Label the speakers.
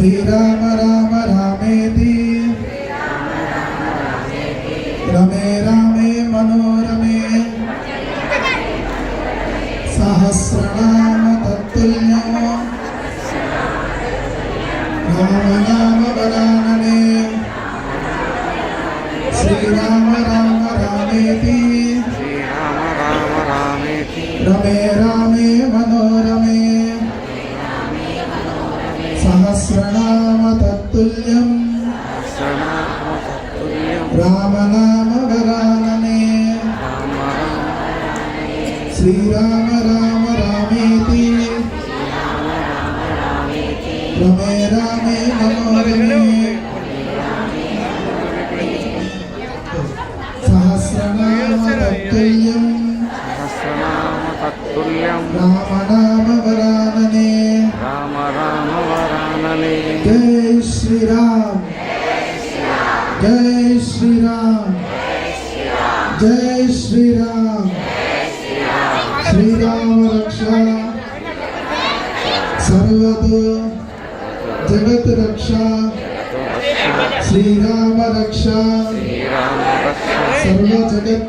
Speaker 1: श्रीराम राम रामेति रमे रामे मनोरमे सहस्रनाम तत्तुल्यं राम नाम वरानने श्रीराम राम रामेति रमे रामे मनोरमे सहस्रनाम तत्तुल्यं राम नाम वरानने श्रीराम राम रामेति रमे रामे मनोरमे सहस्रनाम तत्तुल्यं राम नाम वरानने जय श्री राम जय श्री राम जय श्री राम श्री राम रक्षा सर्वतो जगत रक्षा श्री राम रक्षा सर्व जगत